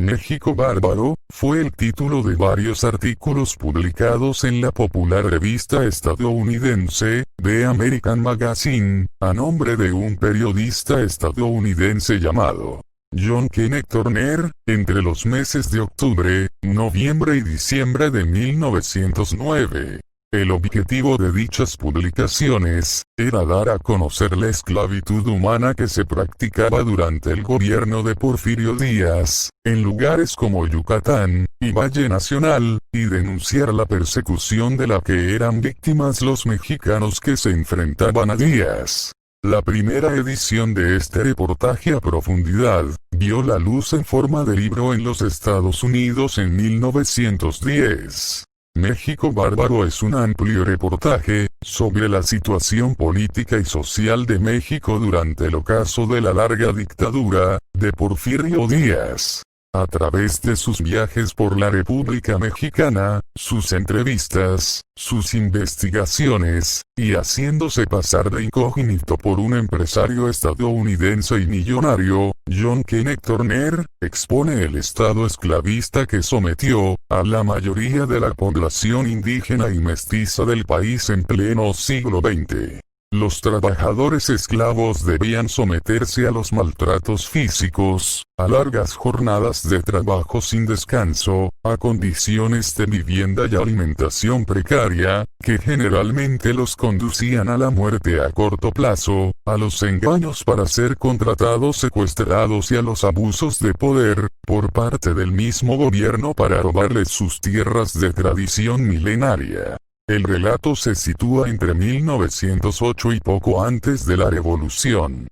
México Bárbaro, fue el título de varios artículos publicados en la popular revista estadounidense, The American Magazine, a nombre de un periodista estadounidense llamado John Kenneth Turner, entre los meses de octubre, noviembre y diciembre de 1909. El objetivo de dichas publicaciones era dar a conocer la esclavitud humana que se practicaba durante el gobierno de Porfirio Díaz, en lugares como Yucatán y Valle Nacional, y denunciar la persecución de la que eran víctimas los mexicanos que se enfrentaban a Díaz. La primera edición de este reportaje a profundidad vio la luz en forma de libro en los Estados Unidos en 1910. México Bárbaro es un amplio reportaje sobre la situación política y social de México durante el ocaso de la larga dictadura de Porfirio Díaz. A través de sus viajes por la República Mexicana, sus entrevistas, sus investigaciones, y haciéndose pasar de incógnito por un empresario estadounidense y millonario, John Kenneth Turner expone el estado esclavista que sometió a la mayoría de la población indígena y mestiza del país en pleno siglo XX. Los trabajadores esclavos debían someterse a los maltratos físicos, a largas jornadas de trabajo sin descanso, a condiciones de vivienda y alimentación precaria, que generalmente los conducían a la muerte a corto plazo, a los engaños para ser contratados, secuestrados y a los abusos de poder, por parte del mismo gobierno para robarles sus tierras de tradición milenaria. El relato se sitúa entre 1908 y poco antes de la Revolución.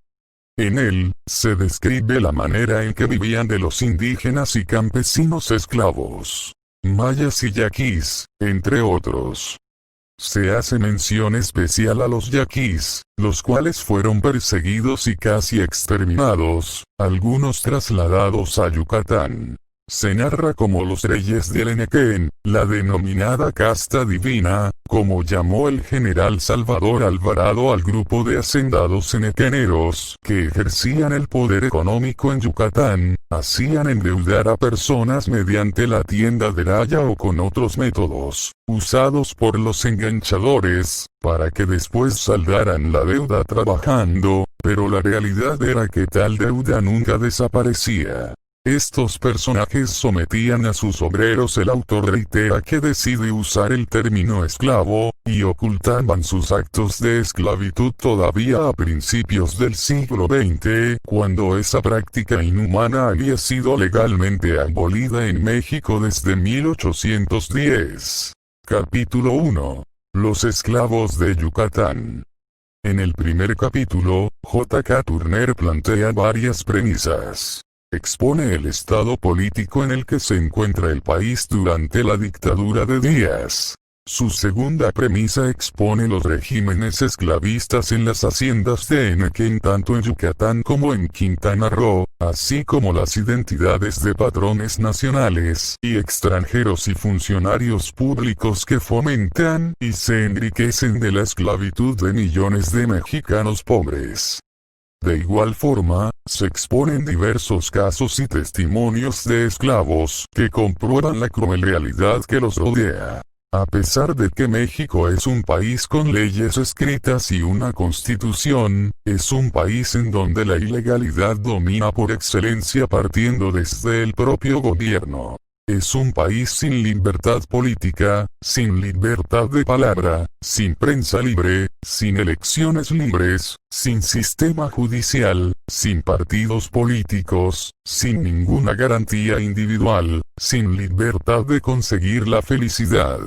En él, se describe la manera en que vivían de los indígenas y campesinos esclavos, mayas y yaquís, entre otros. Se hace mención especial a los yaquís, los cuales fueron perseguidos y casi exterminados, algunos trasladados a Yucatán. Se narra como los reyes del Enequén, la denominada casta divina, como llamó el general Salvador Alvarado al grupo de hacendados enequeneros que ejercían el poder económico en Yucatán, hacían endeudar a personas mediante la tienda de raya o con otros métodos, usados por los enganchadores, para que después saldaran la deuda trabajando, pero la realidad era que tal deuda nunca desaparecía. Estos personajes sometían a sus obreros. El autor reitera que decide usar el término esclavo, y ocultaban sus actos de esclavitud todavía a principios del siglo XX, cuando esa práctica inhumana había sido legalmente abolida en México desde 1810. Capítulo 1. Los esclavos de Yucatán. En el primer capítulo, J.K. Turner plantea varias premisas. Expone el estado político en el que se encuentra el país durante la dictadura de Díaz. Su segunda premisa expone los regímenes esclavistas en las haciendas de Enequén tanto en Yucatán como en Quintana Roo, así como las identidades de patrones nacionales y extranjeros y funcionarios públicos que fomentan y se enriquecen de la esclavitud de millones de mexicanos pobres. De igual forma, se exponen diversos casos y testimonios de esclavos que comprueban la cruel realidad que los rodea. A pesar de que México es un país con leyes escritas y una constitución, es un país en donde la ilegalidad domina por excelencia partiendo desde el propio gobierno. Es un país sin libertad política, sin libertad de palabra, sin prensa libre, sin elecciones libres, sin sistema judicial, sin partidos políticos, sin ninguna garantía individual, sin libertad de conseguir la felicidad.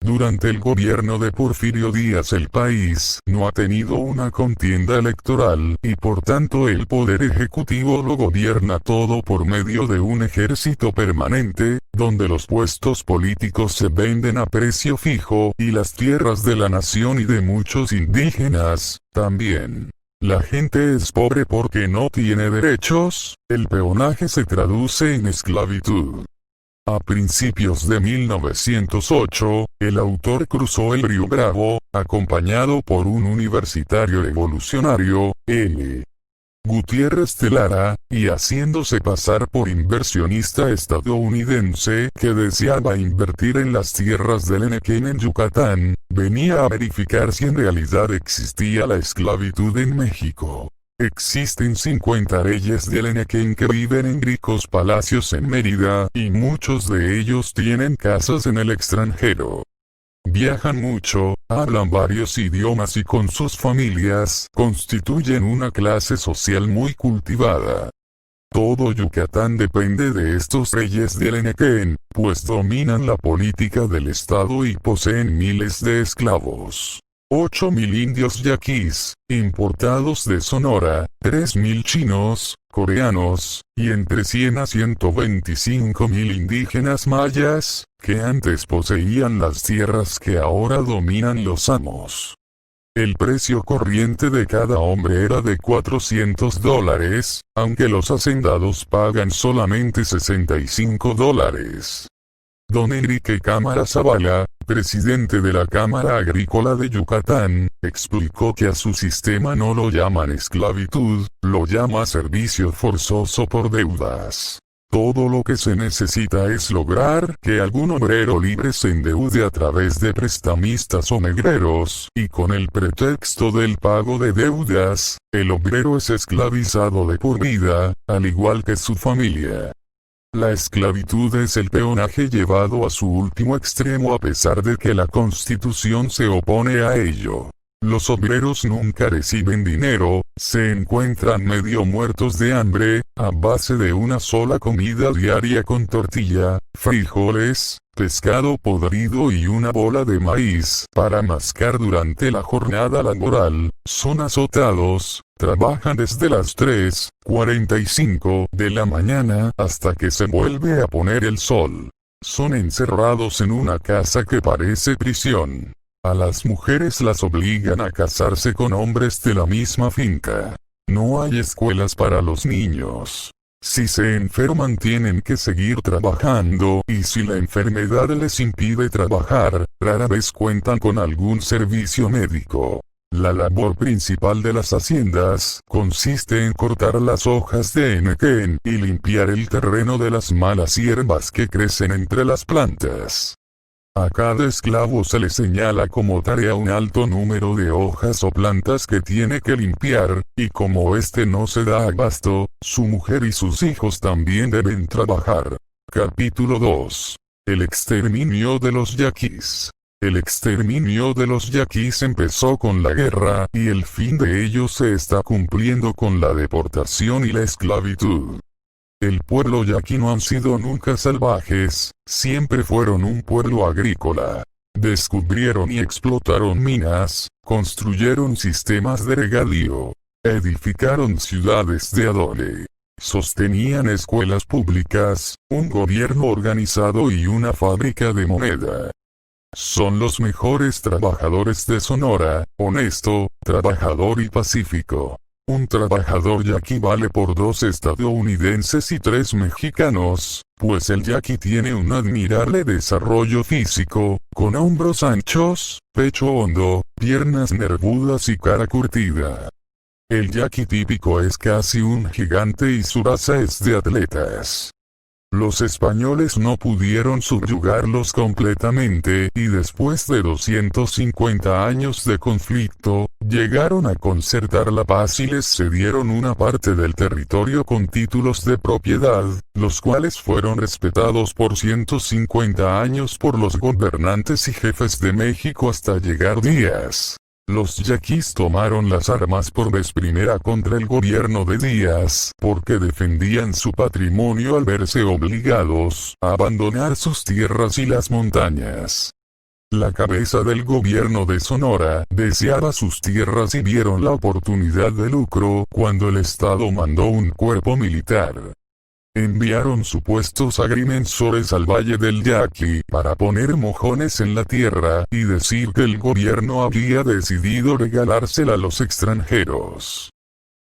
Durante el gobierno de Porfirio Díaz el país no ha tenido una contienda electoral y por tanto el poder ejecutivo lo gobierna todo por medio de un ejército permanente, donde los puestos políticos se venden a precio fijo y las tierras de la nación y de muchos indígenas, también. La gente es pobre porque no tiene derechos, el peonaje se traduce en esclavitud. A principios de 1908, el autor cruzó el río Bravo, acompañado por un universitario revolucionario, L. Gutiérrez de Lara, y haciéndose pasar por inversionista estadounidense que deseaba invertir en las tierras del Enequén en Yucatán, venía a verificar si en realidad existía la esclavitud en México. Existen 50 reyes del Enequén que viven en ricos palacios en Mérida, y muchos de ellos tienen casas en el extranjero. Viajan mucho, hablan varios idiomas y con sus familias constituyen una clase social muy cultivada. Todo Yucatán depende de estos reyes del Enequén, pues dominan la política del estado y poseen miles de esclavos. 8.000 indios yaquis, importados de Sonora, 3.000 chinos, coreanos, y entre 100 a 125.000 indígenas mayas, que antes poseían las tierras que ahora dominan los amos. El precio corriente de cada hombre era de $400, aunque los hacendados pagan solamente $65. Don Enrique Cámara Zavala, presidente de la Cámara Agrícola de Yucatán, explicó que a su sistema no lo llaman esclavitud, lo llama servicio forzoso por deudas. Todo lo que se necesita es lograr que algún obrero libre se endeude a través de prestamistas o negreros, y con el pretexto del pago de deudas, el obrero es esclavizado de por vida, al igual que su familia. La esclavitud es el peonaje llevado a su último extremo a pesar de que la Constitución se opone a ello. Los obreros nunca reciben dinero, se encuentran medio muertos de hambre, a base de una sola comida diaria con tortilla, frijoles, pescado podrido y una bola de maíz para mascar durante la jornada laboral, son azotados, trabajan desde las 3:45 de la mañana hasta que se vuelve a poner el sol. Son encerrados en una casa que parece prisión. A las mujeres las obligan a casarse con hombres de la misma finca. No hay escuelas para los niños. Si se enferman tienen que seguir trabajando, y si la enfermedad les impide trabajar, rara vez cuentan con algún servicio médico. La labor principal de las haciendas consiste en cortar las hojas de enequén y limpiar el terreno de las malas hierbas que crecen entre las plantas. A cada esclavo se le señala como tarea un alto número de hojas o plantas que tiene que limpiar, y como este no se da abasto, su mujer y sus hijos también deben trabajar. Capítulo 2. El exterminio de los yaquis. El exterminio de los yaquis empezó con la guerra, y el fin de ello se está cumpliendo con la deportación y la esclavitud. El pueblo yaqui no han sido nunca salvajes, siempre fueron un pueblo agrícola. Descubrieron y explotaron minas, construyeron sistemas de regadío, edificaron ciudades de adobe, sostenían escuelas públicas, un gobierno organizado y una fábrica de moneda. Son los mejores trabajadores de Sonora, honesto, trabajador y pacífico. Un trabajador yaqui vale por 2 estadounidenses y 3 mexicanos, pues el yaqui tiene un admirable desarrollo físico, con hombros anchos, pecho hondo, piernas nervudas y cara curtida. El yaqui típico es casi un gigante y su raza es de atletas. Los españoles no pudieron subyugarlos completamente, y después de 250 años de conflicto, llegaron a concertar la paz y les cedieron una parte del territorio con títulos de propiedad, los cuales fueron respetados por 150 años por los gobernantes y jefes de México hasta llegar Díaz. Los yaquis tomaron las armas por vez primera contra el gobierno de Díaz, porque defendían su patrimonio al verse obligados a abandonar sus tierras y las montañas. La cabeza del gobierno de Sonora deseaba sus tierras y vieron la oportunidad de lucro cuando el Estado mandó un cuerpo militar. Enviaron supuestos agrimensores al Valle del Yaqui para poner mojones en la tierra y decir que el gobierno había decidido regalársela a los extranjeros.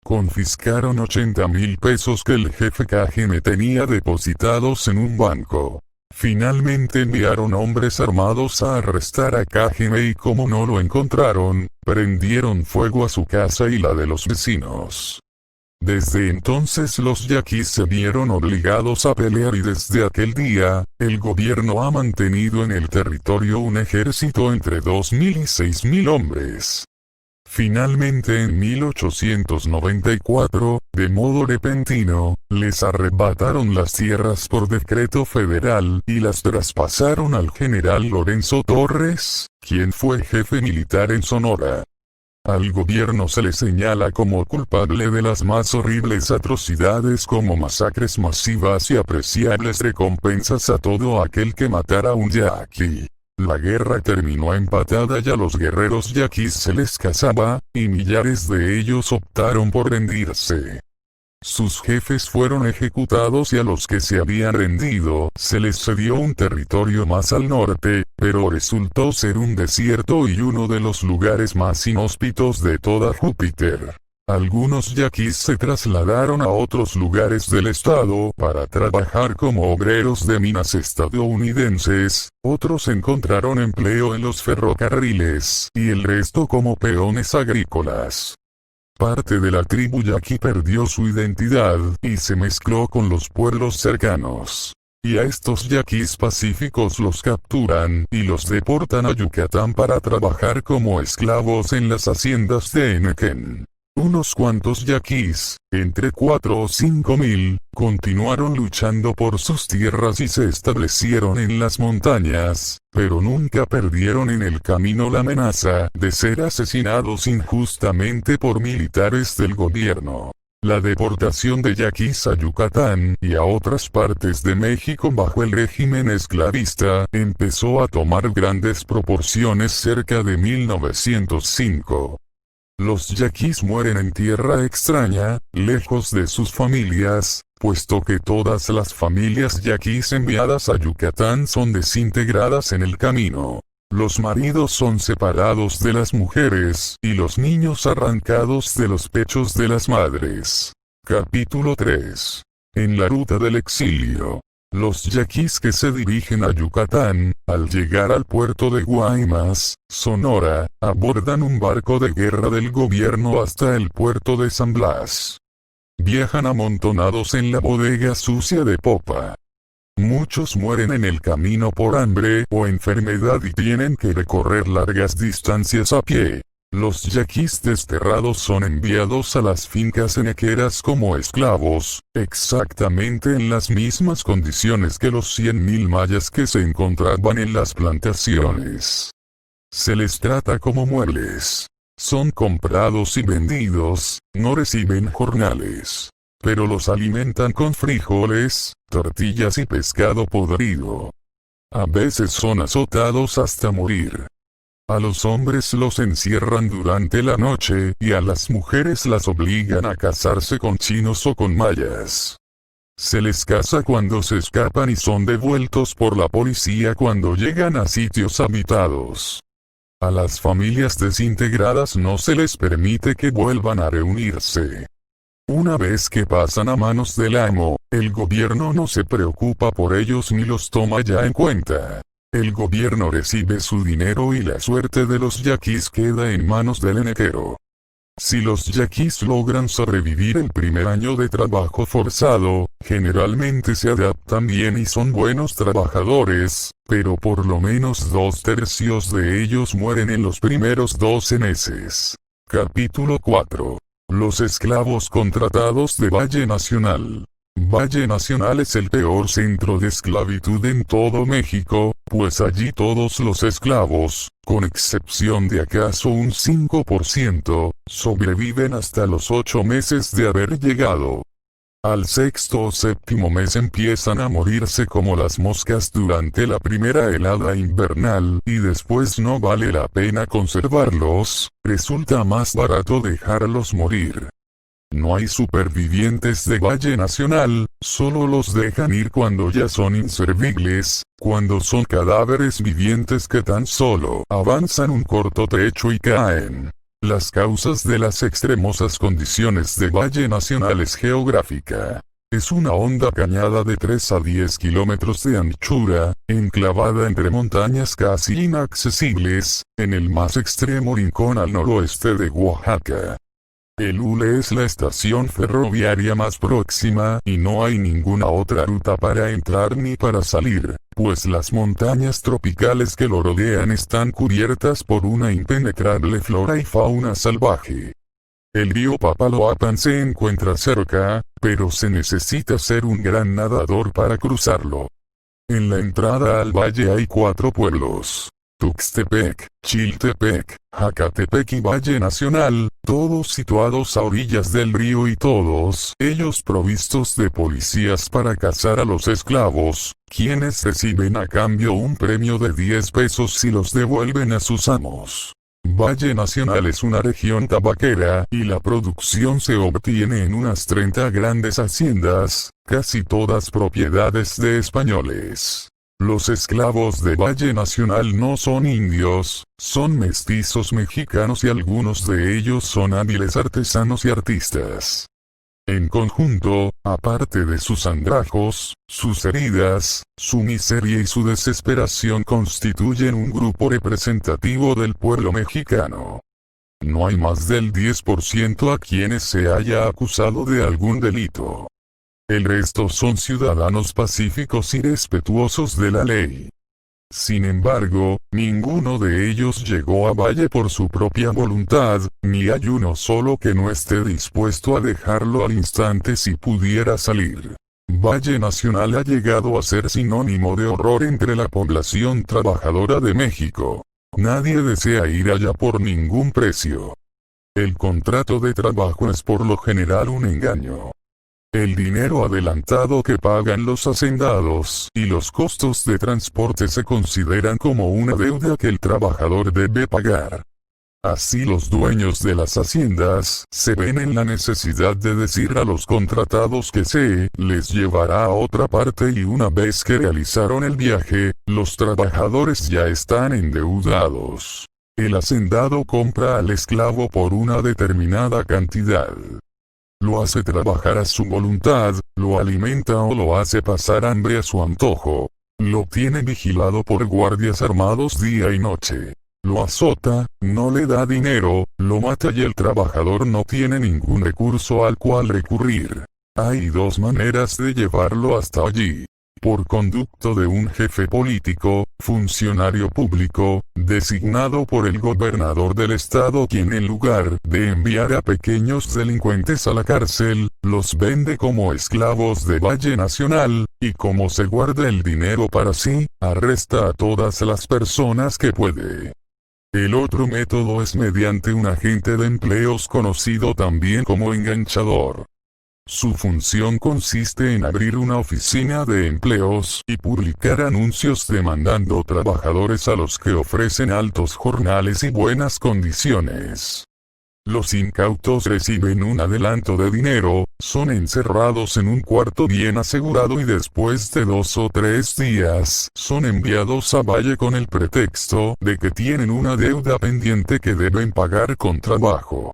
Confiscaron 80,000 pesos que el jefe Cajeme tenía depositados en un banco. Finalmente enviaron hombres armados a arrestar a Cajeme y como no lo encontraron, prendieron fuego a su casa y la de los vecinos. Desde entonces los yaquis se vieron obligados a pelear y desde aquel día, el gobierno ha mantenido en el territorio un ejército entre 2.000 y 6.000 hombres. Finalmente en 1894, de modo repentino, les arrebataron las tierras por decreto federal y las traspasaron al general Lorenzo Torres, quien fue jefe militar en Sonora. Al gobierno se le señala como culpable de las más horribles atrocidades como masacres masivas y apreciables recompensas a todo aquel que matara a un yaqui. La guerra terminó empatada y a los guerreros yaquis se les cazaba, y millares de ellos optaron por rendirse. Sus jefes fueron ejecutados y a los que se habían rendido se les cedió un territorio más al norte, pero resultó ser un desierto y uno de los lugares más inhóspitos de toda Júpiter. Algunos yaquis se trasladaron a otros lugares del estado para trabajar como obreros de minas estadounidenses, otros encontraron empleo en los ferrocarriles y el resto como peones agrícolas. Parte de la tribu yaqui perdió su identidad y se mezcló con los pueblos cercanos. Y a estos yaquis pacíficos los capturan y los deportan a Yucatán para trabajar como esclavos en las haciendas de Enequén. Unos cuantos yaquis, entre 4 o 5 mil, continuaron luchando por sus tierras y se establecieron en las montañas, pero nunca perdieron en el camino la amenaza de ser asesinados injustamente por militares del gobierno. La deportación de yaquis a Yucatán y a otras partes de México bajo el régimen esclavista empezó a tomar grandes proporciones cerca de 1905. Los yaquis mueren en tierra extraña, lejos de sus familias, puesto que todas las familias yaquis enviadas a Yucatán son desintegradas en el camino. Los maridos son separados de las mujeres y los niños arrancados de los pechos de las madres. Capítulo 3. En la ruta del exilio. Los yaquis que se dirigen a Yucatán, al llegar al puerto de Guaymas, Sonora, abordan un barco de guerra del gobierno hasta el puerto de San Blas. Viajan amontonados en la bodega sucia de popa. Muchos mueren en el camino por hambre o enfermedad y tienen que recorrer largas distancias a pie. Los yaquis desterrados son enviados a las fincas enequeras como esclavos, exactamente en las mismas condiciones que los 100.000 mayas que se encontraban en las plantaciones. Se les trata como muebles. Son comprados y vendidos, no reciben jornales. Pero los alimentan con frijoles, tortillas y pescado podrido. A veces son azotados hasta morir. A los hombres los encierran durante la noche y a las mujeres las obligan a casarse con chinos o con mayas. Se les casa cuando se escapan y son devueltos por la policía cuando llegan a sitios habitados. A las familias desintegradas no se les permite que vuelvan a reunirse. Una vez que pasan a manos del amo, el gobierno no se preocupa por ellos ni los toma ya en cuenta. El gobierno recibe su dinero y la suerte de los yaquis queda en manos del enequero. Si los yaquis logran sobrevivir el primer año de trabajo forzado, generalmente se adaptan bien y son buenos trabajadores, pero por lo menos 2/3 de ellos mueren en los primeros 12 meses. Capítulo 4. Los esclavos contratados de Valle Nacional. Valle Nacional es el peor centro de esclavitud en todo México, pues allí todos los esclavos, con excepción de acaso un 5%, sobreviven hasta los 8 meses de haber llegado. Al 6º o 7º mes empiezan a morirse como las moscas durante la primera helada invernal y después no vale la pena conservarlos, resulta más barato dejarlos morir. No hay supervivientes de Valle Nacional, solo los dejan ir cuando ya son inservibles, cuando son cadáveres vivientes que tan solo avanzan un corto trecho y caen. Las causas de las extremosas condiciones de Valle Nacional es geográfica. Es una honda cañada de 3 a 10 kilómetros de anchura, enclavada entre montañas casi inaccesibles, en el más extremo rincón al noroeste de Oaxaca. El Ule es la estación ferroviaria más próxima y no hay ninguna otra ruta para entrar ni para salir, pues las montañas tropicales que lo rodean están cubiertas por una impenetrable flora y fauna salvaje. El río Papaloapan se encuentra cerca, pero se necesita ser un gran nadador para cruzarlo. En la entrada al valle hay 4 pueblos: Tuxtepec, Chiltepec, Jacatepec y Valle Nacional, todos situados a orillas del río y todos ellos provistos de policías para cazar a los esclavos, quienes reciben a cambio un premio de 10 pesos si los devuelven a sus amos. Valle Nacional es una región tabaquera, y la producción se obtiene en unas 30 grandes haciendas, casi todas propiedades de españoles. Los esclavos de Valle Nacional no son indios, son mestizos mexicanos y algunos de ellos son hábiles artesanos y artistas. En conjunto, aparte de sus andrajos, sus heridas, su miseria y su desesperación constituyen un grupo representativo del pueblo mexicano. No hay más del 10% a quienes se haya acusado de algún delito. El resto son ciudadanos pacíficos y respetuosos de la ley. Sin embargo, ninguno de ellos llegó a Valle por su propia voluntad, ni hay uno solo que no esté dispuesto a dejarlo al instante si pudiera salir. Valle Nacional ha llegado a ser sinónimo de horror entre la población trabajadora de México. Nadie desea ir allá por ningún precio. El contrato de trabajo es por lo general un engaño. El dinero adelantado que pagan los hacendados y los costos de transporte se consideran como una deuda que el trabajador debe pagar. Así los dueños de las haciendas se ven en la necesidad de decir a los contratados que se les llevará a otra parte y una vez que realizaron el viaje, los trabajadores ya están endeudados. El hacendado compra al esclavo por una determinada cantidad. Lo hace trabajar a su voluntad, lo alimenta o lo hace pasar hambre a su antojo. Lo tiene vigilado por guardias armados día y noche. Lo azota, no le da dinero, lo mata y el trabajador no tiene ningún recurso al cual recurrir. Hay 2 maneras de llevarlo hasta allí. Por conducto de un jefe político, funcionario público, designado por el gobernador del estado, quien en lugar de enviar a pequeños delincuentes a la cárcel, los vende como esclavos de Valle Nacional, y como se guarda el dinero para sí, arresta a todas las personas que puede. El otro método es mediante un agente de empleos conocido también como enganchador. Su función consiste en abrir una oficina de empleos y publicar anuncios demandando trabajadores a los que ofrecen altos jornales y buenas condiciones. Los incautos reciben un adelanto de dinero, son encerrados en un cuarto bien asegurado y después de 2 o 3 días, son enviados a Valle con el pretexto de que tienen una deuda pendiente que deben pagar con trabajo.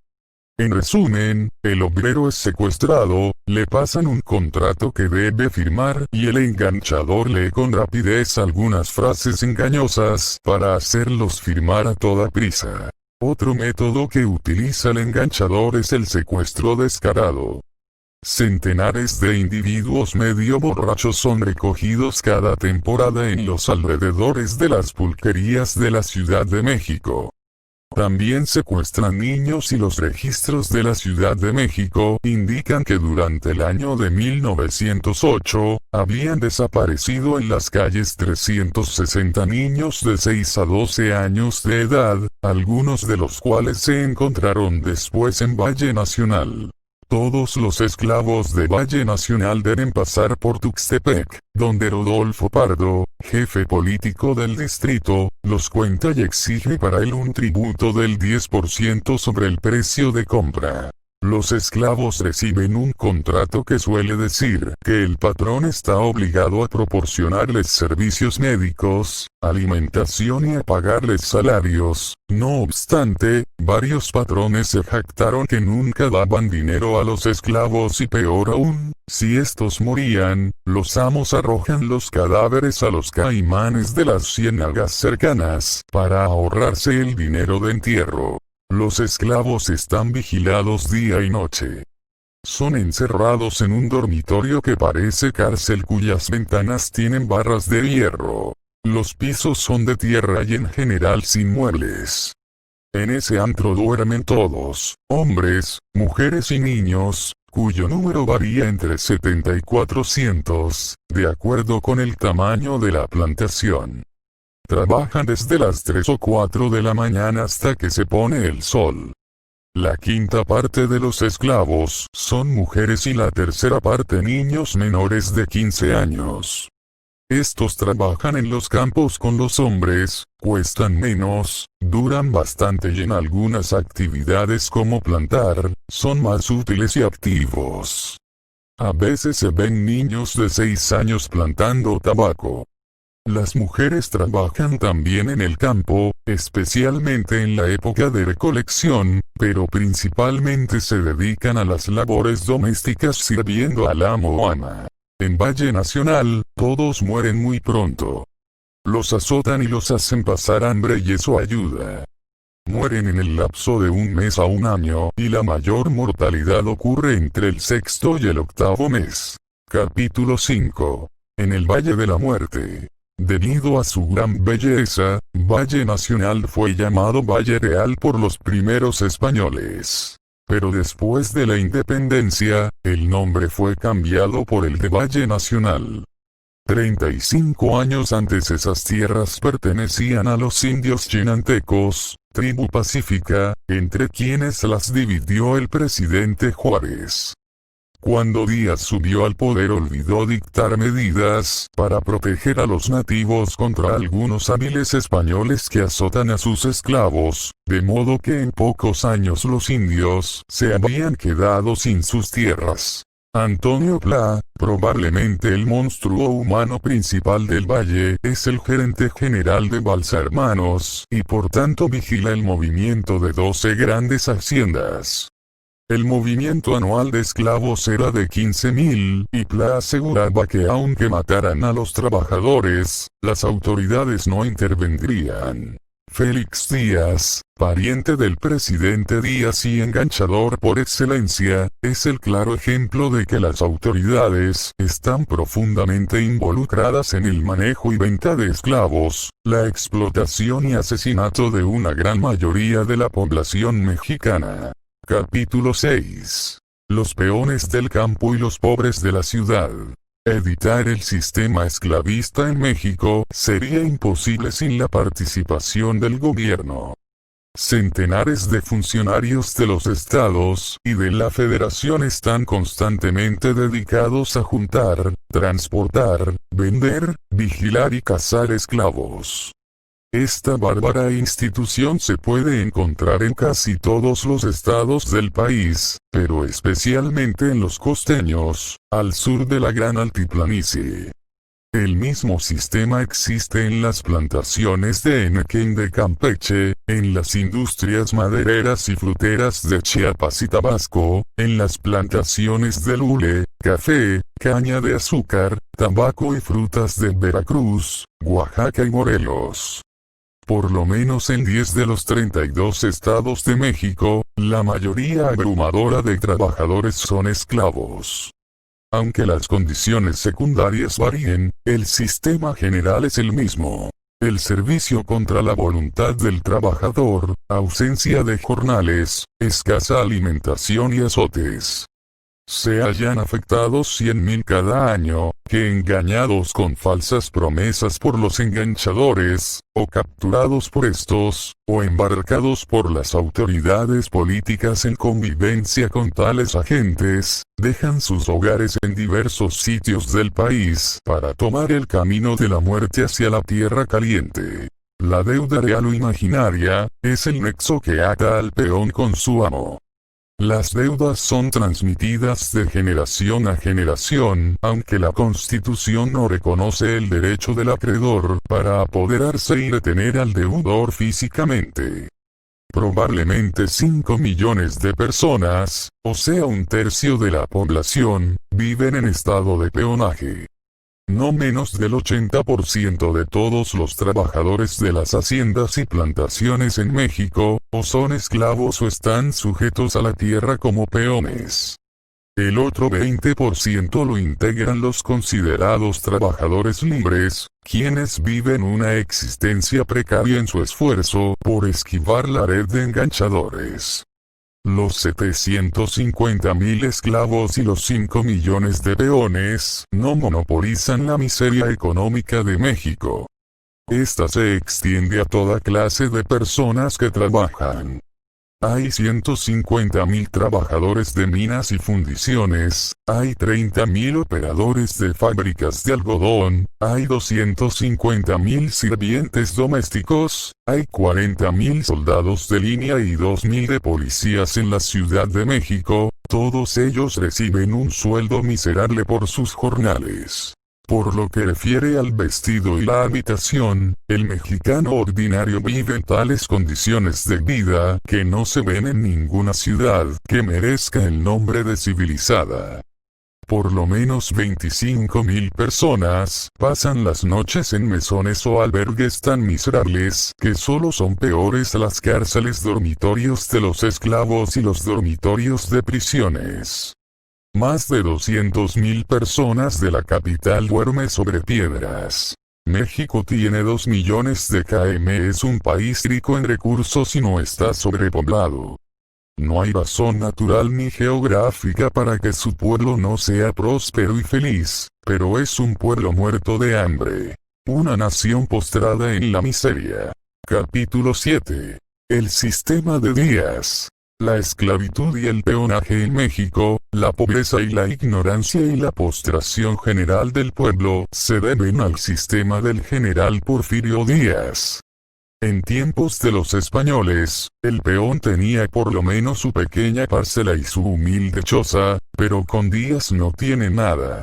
En resumen, el obrero es secuestrado, le pasan un contrato que debe firmar y el enganchador lee con rapidez algunas frases engañosas para hacerlos firmar a toda prisa. Otro método que utiliza el enganchador es el secuestro descarado. Centenares de individuos medio borrachos son recogidos cada temporada en los alrededores de las pulquerías de la Ciudad de México. También secuestran niños y los registros de la Ciudad de México indican que durante el año de 1908, habían desaparecido en las calles 360 niños de 6 a 12 años de edad, algunos de los cuales se encontraron después en Valle Nacional. Todos los esclavos de Valle Nacional deben pasar por Tuxtepec, donde Rodolfo Pardo, jefe político del distrito, los cuenta y exige para él un tributo del 10% sobre el precio de compra. Los esclavos reciben un contrato que suele decir que el patrón está obligado a proporcionarles servicios médicos, alimentación y a pagarles salarios. No obstante, varios patrones se jactaron que nunca daban dinero a los esclavos y peor aún, si estos morían, los amos arrojan los cadáveres a los caimanes de las ciénagas cercanas para ahorrarse el dinero de entierro. Los esclavos están vigilados día y noche. Son encerrados en un dormitorio que parece cárcel cuyas ventanas tienen barras de hierro. Los pisos son de tierra y en general sin muebles. En ese antro duermen todos, hombres, mujeres y niños, cuyo número varía entre 70 y 400, de acuerdo con el tamaño de la plantación. Trabajan desde las 3 o 4 de la mañana hasta que se pone el sol. La quinta parte de los esclavos son mujeres y la tercera parte niños menores de 15 años. Estos trabajan en los campos con los hombres, cuestan menos, duran bastante y en algunas actividades como plantar, son más útiles y activos. A veces se ven niños de 6 años plantando tabaco. Las mujeres trabajan también en el campo, especialmente en la época de recolección, pero principalmente se dedican a las labores domésticas sirviendo al amo o ama. En Valle Nacional, todos mueren muy pronto. Los azotan y los hacen pasar hambre y eso ayuda. Mueren en el lapso de un mes a un año, y la mayor mortalidad ocurre entre el sexto y el octavo mes. Capítulo 5. En el Valle de la Muerte. Debido a su gran belleza, Valle Nacional fue llamado Valle Real por los primeros españoles. Pero después de la independencia, el nombre fue cambiado por el de Valle Nacional. 35 años antes esas tierras pertenecían a los indios chinantecos, tribu pacífica, entre quienes las dividió el presidente Juárez. Cuando Díaz subió al poder olvidó dictar medidas para proteger a los nativos contra algunos hábiles españoles que azotan a sus esclavos, de modo que en pocos años los indios se habían quedado sin sus tierras. Antonio Pla, probablemente el monstruo humano principal del valle, es el gerente general de Balsa Hermanos, y por tanto vigila el movimiento de 12 grandes haciendas. El movimiento anual de esclavos era de 15.000, y Pla aseguraba que aunque mataran a los trabajadores, las autoridades no intervendrían. Félix Díaz, pariente del presidente Díaz y enganchador por excelencia, es el claro ejemplo de que las autoridades están profundamente involucradas en el manejo y venta de esclavos, la explotación y asesinato de una gran mayoría de la población mexicana. Capítulo 6. Los peones del campo y los pobres de la ciudad. Evitar el sistema esclavista en México sería imposible sin la participación del gobierno. Centenares de funcionarios de los estados y de la federación están constantemente dedicados a juntar, transportar, vender, vigilar y cazar esclavos. Esta bárbara institución se puede encontrar en casi todos los estados del país, pero especialmente en los costeños, al sur de la Gran Altiplanicie. El mismo sistema existe en las plantaciones de Enequén de Campeche, en las industrias madereras y fruteras de Chiapas y Tabasco, en las plantaciones de lule, café, caña de azúcar, tabaco y frutas de Veracruz, Oaxaca y Morelos. Por lo menos en 10 de los 32 estados de México, la mayoría abrumadora de trabajadores son esclavos. Aunque las condiciones secundarias varíen, el sistema general es el mismo. El servicio contra la voluntad del trabajador, ausencia de jornales, escasa alimentación y azotes. Se hallan afectados 100.000 cada año, que engañados con falsas promesas por los enganchadores, o capturados por estos, o embarcados por las autoridades políticas en convivencia con tales agentes, dejan sus hogares en diversos sitios del país para tomar el camino de la muerte hacia la tierra caliente. La deuda real o imaginaria, es el nexo que ata al peón con su amo. Las deudas son transmitidas de generación a generación, aunque la Constitución no reconoce el derecho del acreedor para apoderarse y retener al deudor físicamente. Probablemente 5 millones de personas, o sea un tercio de la población, viven en estado de peonaje. No menos del 80% de todos los trabajadores de las haciendas y plantaciones en México, o son esclavos o están sujetos a la tierra como peones. El otro 20% lo integran los considerados trabajadores libres, quienes viven una existencia precaria en su esfuerzo por esquivar la red de enganchadores. Los 750.000 esclavos y los 5 millones de peones no monopolizan la miseria económica de México. Esta se extiende a toda clase de personas que trabajan. Hay 150.000 trabajadores de minas y fundiciones, hay 30.000 operadores de fábricas de algodón, hay 250.000 sirvientes domésticos, hay 40.000 soldados de línea y 2.000 de policías en la Ciudad de México, todos ellos reciben un sueldo miserable por sus jornales. Por lo que refiere al vestido y la habitación, el mexicano ordinario vive en tales condiciones de vida que no se ven en ninguna ciudad que merezca el nombre de civilizada. Por lo menos 25.000 personas pasan las noches en mesones o albergues tan miserables que solo son peores a las cárceles dormitorios de los esclavos y los dormitorios de prisiones. Más de 200.000 personas de la capital duermen sobre piedras. México tiene 2 millones de km, es un país rico en recursos y no está sobrepoblado. No hay razón natural ni geográfica para que su pueblo no sea próspero y feliz, pero es un pueblo muerto de hambre. Una nación postrada en la miseria. Capítulo 7. El sistema de Díaz. La esclavitud y el peonaje en México, la pobreza y la ignorancia y la postración general del pueblo se deben al sistema del general Porfirio Díaz. En tiempos de los españoles, el peón tenía por lo menos su pequeña parcela y su humilde choza, pero con Díaz no tiene nada.